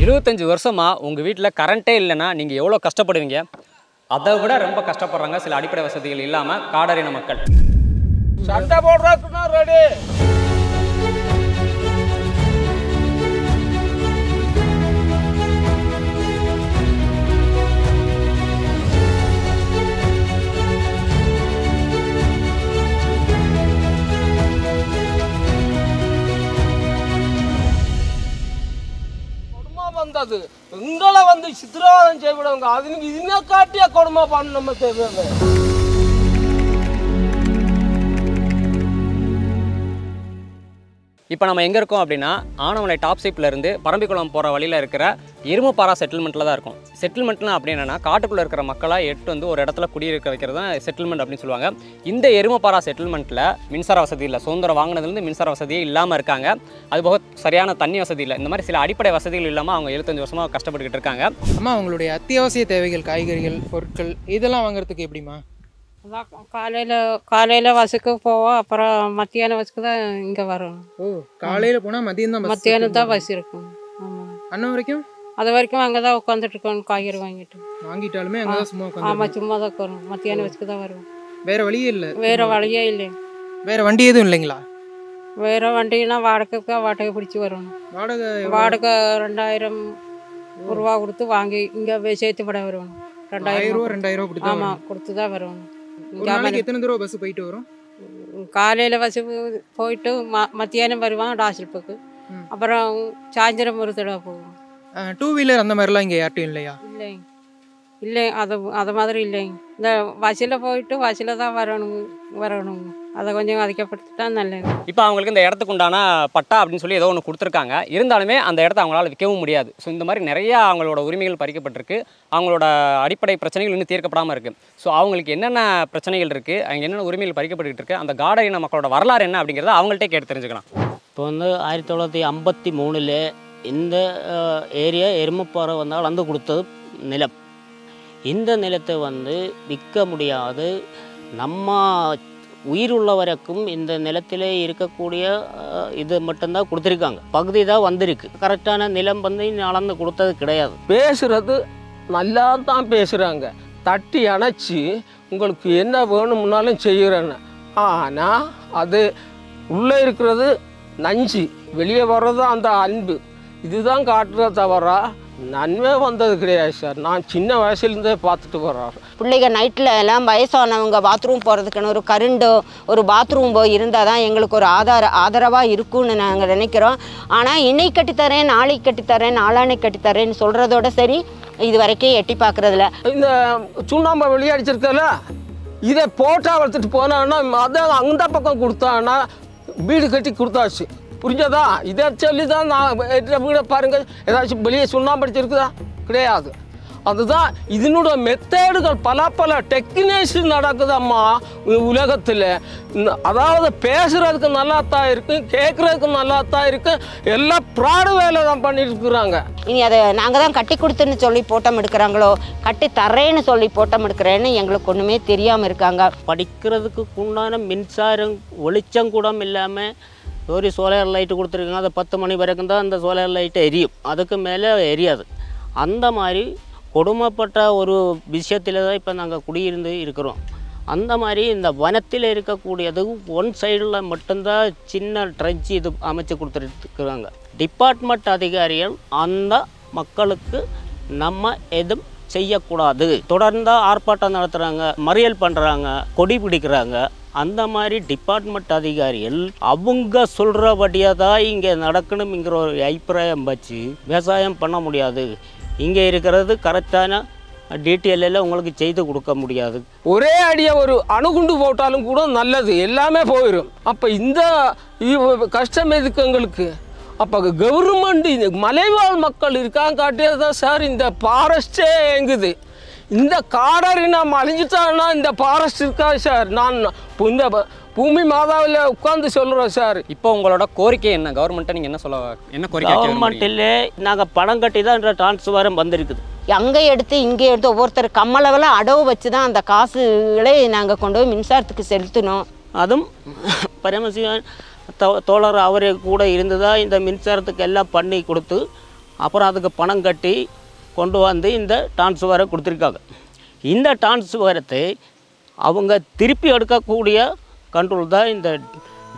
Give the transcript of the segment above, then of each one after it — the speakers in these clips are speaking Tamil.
25 வருஷமா உங்கள் வீட்டில் கரண்ட்டே இல்லைன்னா நீங்கள் எவ்வளோ கஷ்டப்படுவீங்க? அதை விட ரொம்ப கஷ்டப்படுறாங்க சில அடிப்படை வசதிகள் இல்லாமல் காடறின மக்கள். சண்டை போடுறதுக்குன்னா ரெடி. வந்தது எங்களை வந்து சித்திரவாதம் செய்விடுவாங்க. அதுக்கு இதுனா காட்டிய கொடுமை பண்ண நம்ம தேவையில்லை. இப்போ நம்ம எங்கே இருக்கோம் அப்படின்னா ஆனமலை டாப்ஷிப்லேருந்து பரம்பிக்குளம் போகிற வழியில் இருக்கிற எருமப்பாரா செட்டில்மெண்ட்டில் தான் இருக்கும். செட்டில்மெண்ட்னா அப்படின்னா காட்டுக்குள்ளே இருக்கிற மக்களாக எட்டு வந்து ஒரு இடத்துல குடியிருக்க வைக்கிறது தான் செட்டில்மெண்ட் அப்படின்னு சொல்லுவாங்க. இந்த எருமப்பாரா செட்டில்மெண்ட்டில் மின்சார வசதி இல்லை. சுதந்திரம் வாங்கினதுலேருந்து மின்சார வசதியே இல்லாமல் இருக்காங்க. அதுபோக சரியான தண்ணி வசதி இல்லை. இந்த மாதிரி சில அடிப்படை வசதிகள் இல்லாமல் அவங்க 75 வருஷமாக கஷ்டப்பட்டுக்கிட்டு இருக்காங்க. அம்மா, உங்களுடைய அத்தியாவசிய தேவைகள், காய்கறிகள், பொருட்கள் இதெல்லாம் வாங்குறதுக்கு எப்படிமா? காலையில் பஸ்ஸுக்கு போவோம், அப்புறம் மத்தியானம் பஸ்ஸுக்கு தான் இங்கே வரணும். ஓ, காலையில் போனால் மத்தியானம் தான் பஸ் இருக்கும். ஆமாம், அண்ணன் வரைக்கும் அது வரைக்கும் அங்கே தான் உட்காந்துட்டு இருக்கணும். காய்கறி வாங்கிட்டாலுமே அங்கே தான் சும்மா உட்காந்து. ஆமாம், சும்மா தான் உட்காரணும். மத்தியானம் பஸ்ஸுக்கு தான் வருவோம். வேறு வழியே இல்லை? வேறு வழியே இல்லை. வேறு வண்டி எதுவும் இல்லைங்களா? வேறு வண்டினா வாடகை பிடிச்சி வரணும். வாடகை 2000 ரூபா கொடுத்து வாங்கி இங்கே சேர்த்துப்பட வரணும். 2000 கொடுத்து. ஆமாம், கொடுத்து தான் வரணும். எத்தனை தடவை பஸ் போயிட்டு வரும்? காலையில் பஸ்ஸு போயிட்டு மத்தியானம் வருவான் டாஸ்ல்புக்கு. அப்புறம் சாயந்தரம் ஒரு தடவை போவோம். 2 வீலர் அந்த மாதிரிலாம் இங்கே யார்ட்டும் இல்லையா? இல்லை, அது மாதிரி இல்லைங்க. இந்த பஸ்ஸில் போயிட்டு பஸ்ஸில் தான் வரணும். அதை கொஞ்சம் அதிகப்படுத்திட்டா நல்லது. இப்போ அவங்களுக்கு இந்த இடத்துக்கு உண்டான பட்டா அப்படின்னு சொல்லி ஏதோ ஒன்று கொடுத்துருக்காங்க. இருந்தாலுமே அந்த இடத்த அவங்களால விற்கவும் முடியாது. ஸோ இந்த மாதிரி நிறையா அவங்களோட உரிமைகள் பறிக்கப்பட்டிருக்கு. அவங்களோட அடிப்படை பிரச்சனைகள் இன்னும் தீர்க்கப்படாமல் இருக்குது. ஸோ அவங்களுக்கு என்னென்ன பிரச்சனைகள் இருக்குது, அவங்க என்னென்ன உரிமைகள் பறிக்கப்பட்டுக்கிட்டு இருக்குது, அந்த காடறின மக்களோட வரலாறு என்ன அப்படிங்கிறத அவங்கள்ட்டே கேட்டு தெரிஞ்சுக்கலாம். இப்போ வந்து 1953 இந்த ஏரியா எருமப்பாறை வந்து அளந்து கொடுத்தது நிலம். இந்த நிலத்தை வந்து விற்க முடியாது. நம்ம உயிருள்ள வரைக்கும் இந்த நிலத்திலே இருக்கக்கூடிய இது மட்டும்தான் கொடுத்துருக்காங்க. பகுதி தான் வந்திருக்கு. கரெக்டான நிலம் வந்து அளந்து கொடுத்தது கிடையாது. பேசுறது நல்லா தான் பேசுகிறாங்க. தட்டி அணைச்சி உங்களுக்கு என்ன வேணும்னாலும் செய்கிறேன்னு. ஆனால் அது உள்ளே இருக்கிறது நஞ்சு, வெளியே வர்றது அந்த அன்பு. இதுதான் காட்டுறத தவிர நன்மை வந்தது கிடையாது சார். நான் சின்ன வயசுலேருந்தே பார்த்துட்டு வர்றேன். பிள்ளைங்க நைட்டில் எல்லாம் வயசானவங்க பாத்ரூம் போகிறதுக்குன்னு ஒரு கரண்டோ ஒரு பாத்ரூம் இருந்தால் தான் எங்களுக்கு ஒரு ஆதரவாக இருக்கும்னு நாங்கள் நினைக்கிறோம். ஆனால் இன்னைக்கு கட்டித்தரேன், நாளைக்கு கட்டித்தரேன், நாளானைக்கு கட்டித்தரேன்னு சொல்கிறதோட சரி, இது வரைக்கும் எட்டி பார்க்குறதில்ல. இந்த சுண்ணாம்பை வெளியடிச்சிருக்கல, இதை போட்டால் வளர்த்துட்டு போனான்னா அதை அந்த பக்கம் கொடுத்தான்னா வீடு கட்டி கொடுத்தாச்சு. புரிஞ்சதா? இதை சொல்லி தான் நான் வீடை பாருங்கள், ஏதாச்சும் வெளியே சுண்ணாம்பு அடிச்சிருக்குதா? கிடையாது. அதுதான் இதனோட மெத்தேடுகள், பல டெக்னிக்ஸ் நடக்குதம்மா உலகத்தில். அதாவது பேசுகிறதுக்கு நல்லா தான் இருக்குது, கேட்குறதுக்கு நல்லா தான் இருக்குது. எல்லாம் ப்ராடு வேலை தான் பண்ணிட்டு இருக்கிறாங்க. இனி அதை நாங்கள் தான் கட்டி கொடுத்துன்னு சொல்லி போட்டம் எடுக்கிறாங்களோ, கட்டி தர்றேன்னு சொல்லி போட்டம் எடுக்கிறேன்னு எங்களுக்கு ஒன்றுமே தெரியாமல் இருக்காங்க. படிக்கிறதுக்கு உண்டான மின்சாரம் வெளிச்சம் கூட இல்லாமல் ஒரு சோலார் லைட்டு கொடுத்துருக்காங்க. அது 10 மணி வரைக்கும் தான் அந்த சோலார் லைட்டு எரியும், அதுக்கு மேலே எரியாது. அந்த மாதிரி கொடுமைப்பட்ட ஒரு விஷயத்தில் தான் இப்போ நாங்கள் குடியிருந்து இருக்கிறோம். அந்த மாதிரி இந்த வனத்தில் இருக்கக்கூடியது ஒன் சைடில் மட்டும்தான் சின்ன ட்ரெஞ்ச் இது அமைச்சு கொடுத்துருக்குறாங்க. டிபார்ட்மெண்ட் அதிகாரிகள் அந்த மக்களுக்கு நம்ம எதுவும் செய்யக்கூடாது. தொடர்ந்து ஆர்ப்பாட்டம் நடத்துகிறாங்க, மறியல் பண்ணுறாங்க, கொடி பிடிக்கிறாங்க. அந்த மாதிரி டிபார்ட்மெண்ட் அதிகாரிகள் அவங்க சொல்கிறபடியாக தான் இங்கே நடக்கணுங்கிற ஒரு அபிப்பிராயம் வச்சு விவசாயம் பண்ண முடியாது. இங்கே இருக்கிறது கரெக்டான டீட்டெயிலில் உங்களுக்கு செய்து கொடுக்க முடியாது. ஒரே அடியை ஒரு அணுகுண்டு போட்டாலும் கூட நல்லது, எல்லாமே போயிடும். அப்போ இந்த கஷ்டம் எதுக்கு எங்களுக்கு? அப்போ கவர்மெண்ட் மலைவாழ் மக்கள் இருக்காங்க காட்டியதான் சார் இந்த ஃபாரஸ்டே எங்குது. இந்த காடறி நாம் அழிஞ்சிட்டான்னா இந்த ஃபாரஸ்ட் இருக்காது சார். நான் இந்த பூமி மாதாவில் உட்காந்து சொல்கிறோம் சார். இப்போ உங்களோட கோரிக்கை என்ன? கவர்மெண்ட்டை நீங்கள் என்ன கோரிக்கை? கவர்மெண்ட்டில் நாங்கள் பணம் கட்டி தான் டிரான்ஸ்ஃபாரம் வந்திருக்குது. அங்கே எடுத்து இங்கே எடுத்து ஒவ்வொருத்தர் கம்மளவெல்லாம் அடவு வச்சு தான் அந்த காசுகளை நாங்கள் கொண்டு போய் மின்சாரத்துக்கு செலுத்தணும். அதுவும் பரமசிவன் தோழர் அவரே கூட இருந்ததா இந்த மின்சாரத்துக்கு எல்லாம் பண்ணி கொடுத்து அப்புறம் அதுக்கு பணம் கட்டி கொண்டு வந்து இந்த டிரான்ஸ்ஃபாரை கொடுத்துருக்காங்க. இந்த டிரான்ஸ்ஃபாரத்தை அவங்க திருப்பி எடுக்கக்கூடிய கண்ட்ரோல் தான் இந்த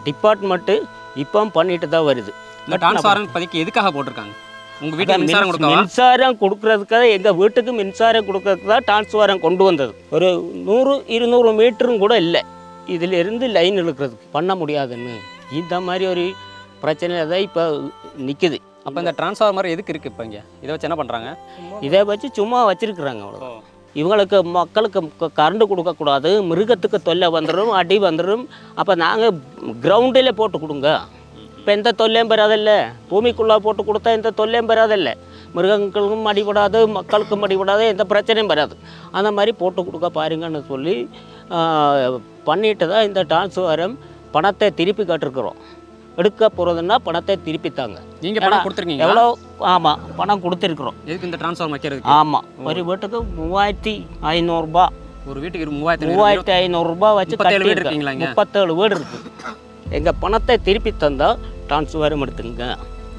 டிபார்ட்மெண்ட்டு இப்போ பண்ணிட்டு தான் வருது. இந்த டிரான்ஸ்ஃபாரம் இப்போதைக்கு எதுக்காக போட்டிருக்காங்க? உங்கள் வீட்டுக்கு மின்சாரம் கொடுக்க மின்சாரம் கொடுக்கறதுக்காக எங்கள் வீட்டுக்கு மின்சாரம் கொடுக்கறதுக்கு தான் டிரான்ஸ்ஃபாரம் கொண்டு வந்தது. ஒரு 100-200 மீட்டரும் கூட இல்லை இதிலிருந்து லைன் இழுக்கிறதுக்கு பண்ண முடியாதுன்னு. இந்த மாதிரி ஒரு பிரச்சனையில் தான் இப்போ நிற்குது. அப்போ இந்த டிரான்ஸ்ஃபார்மர் எதுக்கு இருக்குது இப்போ இங்கே? இதை வச்சு என்ன பண்ணுறாங்க? இதை வச்சு சும்மா வச்சுருக்குறாங்க அவ்வளோ. இவங்களுக்கு மக்களுக்கு கரண்ட் கொடுக்கக்கூடாது, மிருகத்துக்கு தொல்லை வந்துடும், அடி வந்துடும். அப்போ நாங்கள் கிரவுண்டில் போட்டு கொடுங்க. இப்போ எந்த தொல்லையும் பெறாதில்ல. பூமிக்குள்ளே போட்டு கொடுத்தா எந்த தொல்லையும் பெறாதில்ல. மிருகங்களுக்கும் அடிபடாது, மக்களுக்கும் அடிபடாது, எந்த பிரச்சனையும் வராது. அந்த மாதிரி போட்டு கொடுக்க பாருங்கன்னு சொல்லி பண்ணிட்டு தான் இந்த டிரான்ஸ்ஃபாரம் பணத்தை திருப்பி கட்டிருக்கிறோம். எடுக்க போகிறதுன்னா பணத்தை திருப்பி தாங்க. நீங்கள் பணம் கொடுத்துருக்கீங்க? எவ்வளோ? ஆமாம், பணம் கொடுத்துருக்குறோம். எதுக்கு இந்த டிரான்ஸ்ஃபார்ம் வைக்கிறது? ஆமாம், ஒரு வீட்டுக்கு 3500 ரூபா. ஒரு வீட்டுக்கு 3500 ரூபா வச்சு 37 வீடு இருக்கீங்களா? 37 வீடு இருக்குது. எங்கள் பணத்தை திருப்பி தந்தால் டிரான்ஸ்ஃபாரம் எடுத்துங்க.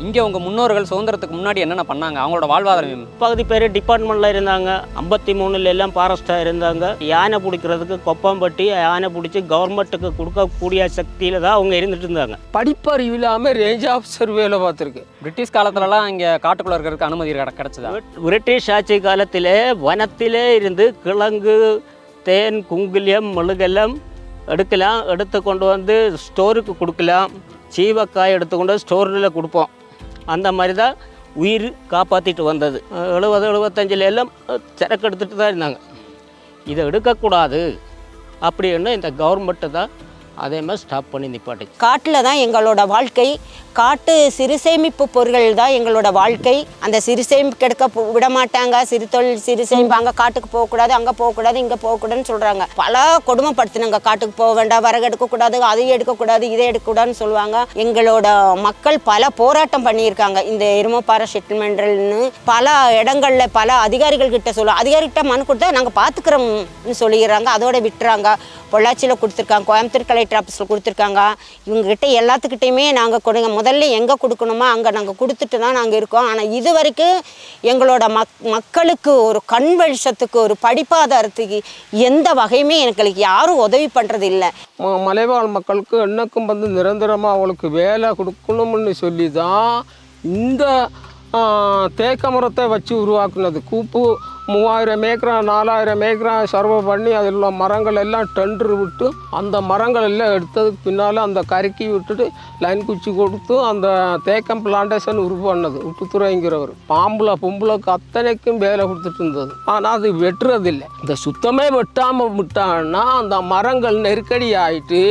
இங்கே உங்கள் முன்னோர்கள் சுதந்திரத்துக்கு முன்னாடி என்னென்ன பண்ணாங்க? அவங்களோட வாழ்வாதாரம் பகுதி பேர் டிபார்ட்மெண்ட்டில் இருந்தாங்க. 53 எல்லாம் ஃபாரஸ்ட்டாக இருந்தாங்க. யானை பிடிக்கிறதுக்கு கொப்பம்பட்டி யானை பிடிச்சி கவர்மெண்ட்டுக்கு கொடுக்கக்கூடிய சக்தியில் தான் அவங்க இருந்துட்டு இருந்தாங்க. படிப்பறிவு இல்லாமல் ரேஞ்ச் ஆஃபீஸர் வேலை பார்த்துருக்கு. பிரிட்டிஷ் காலத்துலலாம் இங்கே காட்டுக்குள்ளே இருக்கிறதுக்கு அனுமதி கிடச்சிதா? பிரிட்டிஷ் ஆட்சி காலத்திலே வனத்திலே இருந்து கிழங்கு, தேன், குங்குலியம், மெழுகெல்லாம் எடுக்கலாம். எடுத்து கொண்டு வந்து ஸ்டோருக்கு கொடுக்கலாம். சீவக்காய் எடுத்துக்கொண்டு ஸ்டோரில் கொடுப்போம். அந்த மாதிரி தான் உயிர் காப்பாற்றிட்டு வந்தது. 70-75 எல்லாம் சரக்கு எடுத்துகிட்டு தான் இருந்தாங்க. இதை எடுக்கக்கூடாது அப்படின்னு இந்த கவர்மெண்ட்டு தான் அதே மாதிரி ஸ்டாப் பண்ணி நிப்பாட்டி. காட்டில் தான் எங்களோட வாழ்க்கை. காட்டு சிறு சேமிப்பு பொருட்கள் தான் எங்களோட வாழ்க்கை. அந்த சிறு சேமிப்பு கெடுக்க விட மாட்டாங்க. சிறு தொழில் சிறு சேமிப்பு அங்கே காட்டுக்கு போகக்கூடாது, அங்கே போகக்கூடாது, இங்கே போகக்கூடாதுன்னு சொல்கிறாங்க. பல கொடுமைப்படுத்தினாங்க. காட்டுக்கு போக வேண்டாம், வரகு எடுக்கக்கூடாது, அதை எடுக்கக்கூடாது, இதை எடுக்கக்கூடாதுன்னு சொல்லுவாங்க. எங்களோட மக்கள் பல போராட்டம் பண்ணியிருக்காங்க. இந்த எருமப்பாறை செட்டில்மெண்ட்னு பல இடங்களில் பல அதிகாரிகள் கிட்ட சொல்லுவோம். அதிகாரிகிட்ட மனு கொடுத்தா நாங்கள் பார்த்துக்கிறோம்னு சொல்லிடுறாங்க. அதோட விட்டுறாங்க. பொள்ளாச்சியில் கொடுத்துருக்காங்க, கோயம்புத்தூர் கலெக்டர் ஆஃபீஸில் கொடுத்துருக்காங்க. இவங்ககிட்ட எல்லாத்துக்கிட்டையுமே நாங்கள் கொடுங்க, முதல்ல எங்கே கொடுக்கணுமோ அங்கே நாங்கள் கொடுத்துட்டு தான் நாங்கள் இருக்கோம். ஆனால் இது வரைக்கும் எங்களோட மக்களுக்கு ஒரு கண் வெளிச்சத்துக்கு ஒரு படிப்பாதாரத்துக்கு எந்த வகையுமே எங்களுக்கு யாரும் உதவி பண்ணுறது இல்லை. மலைவாழ் மக்களுக்கு என்னக்கும் வந்து நிரந்தரமாக அவங்களுக்கு வேலை கொடுக்கணும்னு சொல்லி தான் இந்த தேக்க மரத்தை வச்சு உருவாக்குனது. கூப்பு 3000 ஏக்கரா 4000 ஏக்கரா சர்வே பண்ணி அதில் உள்ள மரங்கள் எல்லாம் டெண்டர் விட்டு அந்த மரங்கள் எல்லாம் எடுத்ததுக்கு பின்னால் அந்த கருக்கி விட்டுட்டு லைன் குச்சி கொடுத்து அந்த தேக்கம் பிளான்டேஷன் உருவானது. உட்டுத்துறைங்கிறவர் பொம்பளைக்கு அத்தனைக்கும் வேலை கொடுத்துட்டு இருந்தது. ஆனால் அது வெட்டுறதில்லை. இந்த சுத்தமே வெட்டாமல் விட்டான்னா அந்த மரங்கள் நெருக்கடி ஆகிட்டு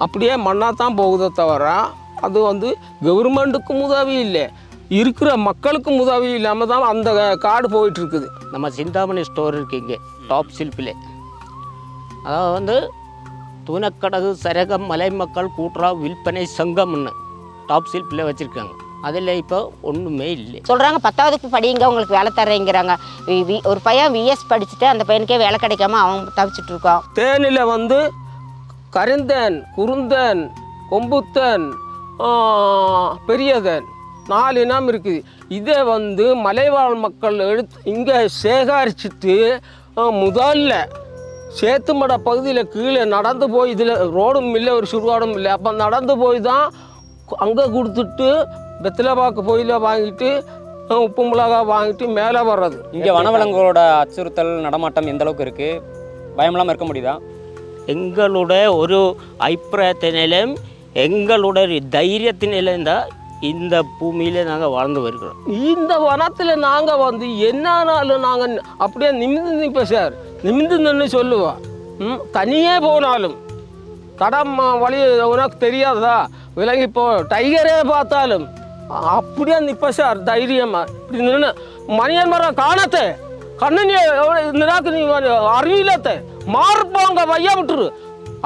அப்படியே மண்ணாக தான் போகுதே தவிர அது வந்து கவர்மெண்ட்டுக்கும் உதவி இல்லை, இருக்கிற மக்களுக்கும் உதவி இல்லாமல் தான் அந்த காடு போயிட்டுருக்குது. நம்ம சிந்தாமணி ஸ்டோர் இருக்குங்க டாப் சில்பில். அதாவது வந்து தூணக்கடகு சரகம் மலை மக்கள் கூட்டுறவு விற்பனை சங்கம்னு டாப் சில்பில் வச்சுருக்காங்க. அதில் இப்போ ஒன்றுமே இல்லை. சொல்கிறாங்க 10வது படிங்க உங்களுக்கு வேலை தர்றேங்கிறாங்க. ஒரு பையன் விஎஸ் படிச்சுட்டு அந்த பையனுக்கே வேலை கிடைக்காம அவன் தவிச்சிட்டு இருக்கான். தேனில் வந்து கருந்தேன், குருந்தேன், கொம்புத்தேன், பெரியதேன் 4 இனம் இருக்குது. இதை வந்து மலைவாழ் மக்கள் எடுத்து இங்கே சேகரிச்சுட்டு முதல்ல சேத்துமட பகுதியில் கீழே நடந்து போய் இதில் ரோடும் இல்லை, ஒரு சுடுகாடும் இல்லை. அப்போ நடந்து போய் தான் அங்கே கொடுத்துட்டு வெத்திலபாக்கு போயில வாங்கிட்டு உப்பு மிளகா வாங்கிட்டு மேலே வர்றது. இங்கே வனவிலங்குகளோட அச்சுறுத்தல் நடமாட்டம் எந்த அளவுக்கு இருக்குது? பயமில்லாமல் இருக்க முடியுதா? எங்களுடைய ஒரு அபிப்பிராயத்தினாலும் எங்களுடைய தைரியத்தினாலும் தான் இந்த பூமியில் நாங்கள் வாழ்ந்து வருகிறோம். இந்த வனத்தில் நாங்கள் வந்து என்னானாலும் நாங்கள் அப்படியே நிமிந்து நிற்போம் சார். நிமிந்து நின்று சொல்லுவோம். தனியே போனாலும் தடம் வழி உனக்கு தெரியாததா விலங்கி போ, டைகரே பார்த்தாலும் அப்படியே நிற்போம் சார் தைரியமாக. இப்படி நின்று மணியன் மரம் காணத்தை கண்ணனி நிராக்கு நீ அறிவிலத்தை மாறுப்பாங்க வையா விட்டுரு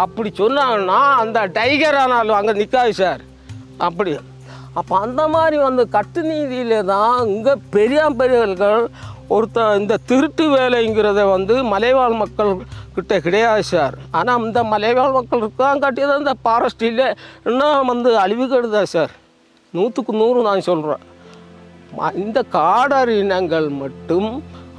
அப்படி சொன்னாங்கன்னா அந்த டைகர் ஆனாலும் அங்கே நிற்காது சார். அப்படி அப்போ அந்த மாதிரி வந்து கட்டு நீதியில் தான் இங்கே பெரியவர்கள் இந்த திருட்டு வேலைங்கிறத வந்து மலைவாழ் மக்கள் கிட்ட கிடையாது சார். ஆனால் இந்த மலைவாழ் மக்கள் இருக்காங்க கட்டியதான் இந்த ஃபாரஸ்டில் இன்னும் வந்து அழிவு கெடுதா சார். 100க்கு 100 நான் சொல்கிறேன். இந்த காடர் இனங்கள் மட்டும்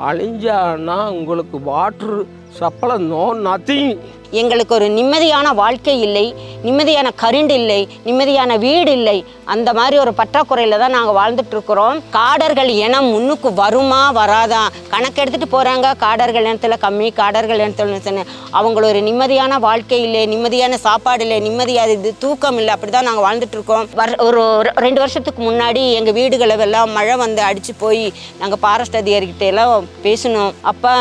அழிஞ்சான்னா உங்களுக்கு வாட்ரு சப்ளை நத்திங். எங்களுக்கு ஒரு நிம்மதியான வாழ்க்கை இல்லை, நிம்மதியான கரண்ட் இல்லை, நிம்மதியான வீடு இல்லை. அந்த மாதிரி ஒரு பற்றாக்குறையில் தான் நாங்கள் வாழ்ந்துட்டுருக்குறோம். காடர்கள் இனம் முன்னுக்கு வருமா வராதா கணக்கு எடுத்துகிட்டு போகிறாங்க. காடர்கள் இனத்தில் கம்மி, காடர்கள் இனத்தில் அவங்கள ஒரு நிம்மதியான வாழ்க்கை இல்லை, நிம்மதியான சாப்பாடு இல்லை, நிம்மதியான இது தூக்கம் இல்லை. அப்படி தான் நாங்கள் வாழ்ந்துட்டுருக்கோம். ஒரு 2 வருஷத்துக்கு முன்னாடி எங்கள் வீடுகளை எல்லாம் மழை வந்து அடித்து போய் நாங்கள் ஃபாரஸ்ட் அதிகாரிகிட்ட எல்லாம் பேசணும். அப்போ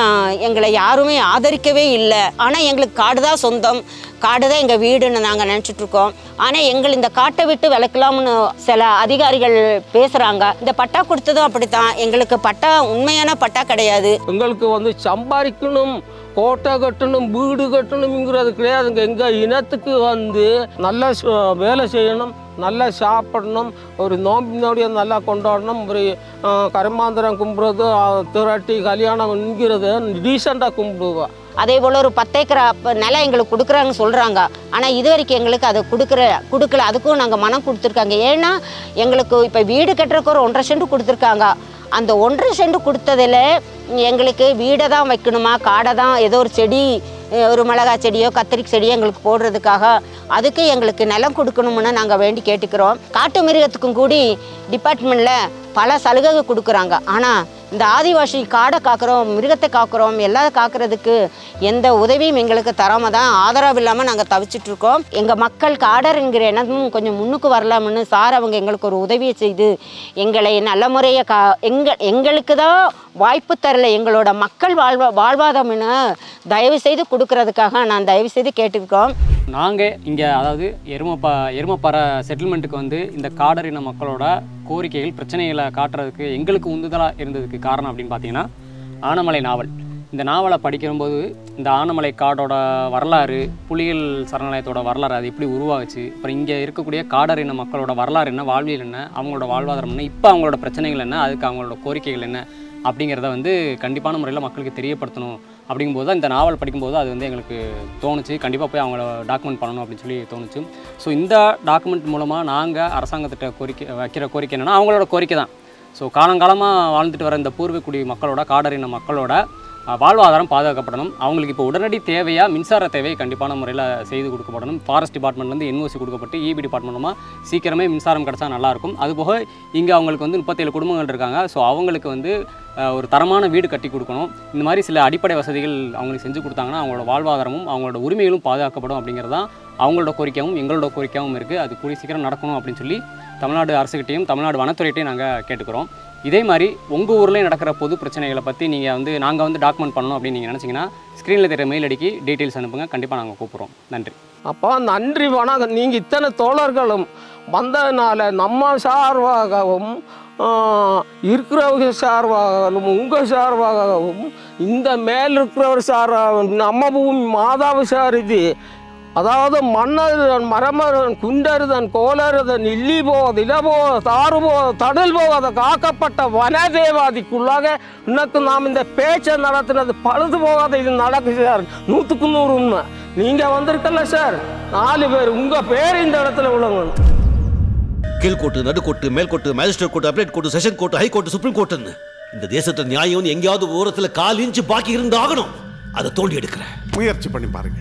எங்களை யாருமே ஆதரிக்கவே இல்லை. ஆனால் எங்களுக்கு காடு தான் சொந்தம், காடு தான் எங்கள் வீடுன்னு நாங்கள் நினச்சிட்ருக்கோம். ஆனால் எங்கள் இந்த காட்டை விட்டு விளக்கலாம்னு சில அதிகாரிகள் பேசுகிறாங்க. இந்த பட்டா கொடுத்ததும் அப்படித்தான். எங்களுக்கு பட்டா உண்மையான பட்டா கிடையாது. எங்களுக்கு சம்பாதிக்கணும், கோட்டை கட்டணும், வீடு கட்டணுங்கிறது கிடையாதுங்க. எங்கள் இனத்துக்கு நல்லா வேலை செய்யணும், நல்லா சாப்பிடணும், ஒரு நோம்பினோடைய நல்லா கொண்டாடணும், ஒரு கருமாந்திரம் கும்பிட்றது, திரட்டி கல்யாணம்ங்கிறது டீசெண்டாக கும்பிடுவோம். அதே போல் ஒரு 10 ஏக்கர் நிலம் எங்களுக்கு கொடுக்குறாங்கன்னு சொல்கிறாங்க. ஆனால் இது வரைக்கும் எங்களுக்கு அதை கொடுக்கல. அதுக்கும் நாங்கள் மனம் கொடுத்துருக்காங்க. ஏன்னா எங்களுக்கு இப்போ வீடு கட்டுறதுக்கு ஒரு 1.5 சென்ட் கொடுத்துருக்காங்க. அந்த 1.5 சென்ட் கொடுத்ததில் எங்களுக்கு வீடை தான் வைக்கணுமா, காடை தான் ஏதோ ஒரு செடி, ஒரு மிளகாய் செடியோ கத்திரிக்காய் செடியோ எங்களுக்கு போடுறதுக்காக அதுக்கு எங்களுக்கு நிலம் கொடுக்கணும்னு நாங்கள் வேண்டி கேட்டுக்கிறோம். காட்டு மிருகத்துக்கும் கூடி டிபார்ட்மெண்ட்டில் பல சலுகை கொடுக்குறாங்க. ஆனால் இந்த ஆதிவாசி காடை காக்கிறோம், மிருகத்தை காக்கிறோம், எல்லாம் காக்கிறதுக்கு எந்த உதவியும் எங்களுக்கு தராம தான் ஆதரவு இல்லாமல் நாங்கள் தவிச்சிட்ருக்கோம். எங்கள் மக்கள் காடர் என்கிற எண்ணமும் கொஞ்சம் முன்னுக்கு வரலாம்னு சார் அவங்க எங்களுக்கு ஒரு உதவியை செய்து எங்களை நல்ல முறையை எங்களுக்கு தான் வாய்ப்பு தரல. எங்களோட மக்கள் வாழ்வாதாரம்னு தயவு செய்து கொடுக்கறதுக்காக நான் தயவு செய்து கேட்டுருக்கோம். நாங்கள் இங்கே அதாவது எருமப்பாறை செட்டில்மெண்ட்டுக்கு இந்த காடர் இன மக்களோட கோரிக்கைகள் பிரச்சனைகளை காட்டுறதுக்கு எங்களுக்கு உந்துதலாக இருந்ததுக்கு காரணம் அப்படின்னு பார்த்தீங்கன்னா ஆனமலை நாவல். இந்த நாவலை படிக்கும்போது இந்த ஆனமலை காடோட வரலாறு, புலிகள் சரணாலயத்தோட வரலாறு, அது எப்படி உருவாகுச்சு, அப்புறம் இங்கே இருக்கக்கூடிய காடர் இன மக்களோட வரலாறு என்ன, வாழ்வியல் என்ன, அவங்களோட வாழ்வாதாரம் என்ன, இப்போ அவங்களோட பிரச்சனைகள் என்ன, அதுக்கு அவங்களோட கோரிக்கைகள் என்ன அப்படிங்கிறத கண்டிப்பான முறையில் மக்களுக்கு தெரியப்படுத்தணும். அப்படிங்கும்போது தான் இந்த நாவல் படிக்கும்போது அது எங்களுக்கு தோணுச்சு, கண்டிப்பாக போய் அவங்கள டாக்குமெண்ட் பண்ணணும் அப்படின்னு சொல்லி தோணுச்சு. ஸோ இந்த டாக்குமெண்ட் மூலமாக நாங்கள் அரசாங்கத்திட்ட வைக்கிற கோரிக்கை என்னென்னா அவங்களோட கோரிக்கை தான். ஸோ காலங்காலமாக வாழ்ந்துட்டு வர இந்த பூர்வீகுடி மக்களோட காடரின மக்களோட வாழ்வாதாரம் பாதுகாக்கப்படணும். அவங்களுக்கு இப்போ உடனடி தேவையாக மின்சார தேவையை கண்டிப்பான முறையில் செய்து கொடுக்கப்படணும். ஃபாரஸ்ட் டிபார்ட்மெண்ட்லேருந்து என்ஓசி கொடுக்கப்பட்டு இபி டிபார்ட்மெண்ட்டுமா சீக்கிரமே மின்சாரம் கிடச்சா நல்லாயிருக்கும். அதுபோக இங்கே அவங்களுக்கு 37 குடும்பங்கள் இருக்காங்க. ஸோ அவங்களுக்கு ஒரு தரமான வீடு கட்டி கொடுக்கணும். இந்த மாதிரி சில அடிப்படை வசதிகள் அவங்களுக்கு செஞ்சு கொடுத்தாங்கன்னா அவங்களோட வாழ்வாதாரமும் அவங்களோட உரிமைகளும் பாதுகாக்கப்படும் அப்படிங்கிறதான் அவங்களோட கோரிக்கையாகவும் எங்களோட கோரிக்கையாகவும் இருக்குது. அது கூடிய சீக்கிரம் நடக்கணும் அப்படின்னு சொல்லி தமிழ்நாடு அரசுகிட்டையும் தமிழ்நாடு வனத்துறையிட்டையும் நாங்கள் கேட்டுக்கிறோம். இதே மாதிரி உங்கள் ஊர்லேயே நடக்கிற பொது பிரச்சனைகளை பற்றி நீங்கள் நாங்கள் டாக்குமெண்ட் பண்ணணும் அப்படின்னு நீங்கள் நினச்சிங்கன்னா ஸ்க்ரீனில் தெரிய மெயில் அடிக்கி டீட்டெயில்ஸ் அனுப்புங்க. கண்டிப்பாக நாங்கள் கூப்பிட்றோம். நன்றி. அப்போ நன்றி வணக்கம். நீங்கள் இத்தனை தோழர்களும் வந்ததுனால நம்ம சார்பாகவும் இருக்கிறவங்க சார்பாகவும் உங்கள் சார்பாகவும் இந்த மேல் இருக்கிறவர் சார்பாகவும் நம்ம பூமி மாதாவு சார் இது அதாவது மன்னருதன் மரமருதன் குண்டருதன் கோலருதன் இல்லி போவது இலபோ தாறு போவது தடல் போகாத காக்கப்பட்ட வனதேவாதிக்குள்ளாக இன்னக்கு நாம் இந்த பேச்சை நடத்துனது பழுது போகாத இது நடக்குது சார். 100க்கு 100 உண்மை. நீங்கள் வந்திருக்கல சார் 4 பேர், உங்கள் பேர் இந்த இடத்துல உள்ளவங்க. கீழ்கோட்டு, நடுக்கோட்டு, மேல்கோட்டு, magistrate court, appellate court, session court, high court, supreme கோர்ட்டுன்னு இந்த தேசத்துல நியாயம் எங்கேயாவது ஓரத்தில் 1/4 இன்ச்சு பாக்கி இருந்தாகணும். அதை தோண்டி எடுக்கிறேன். முயற்சி பண்ணி பாருங்க.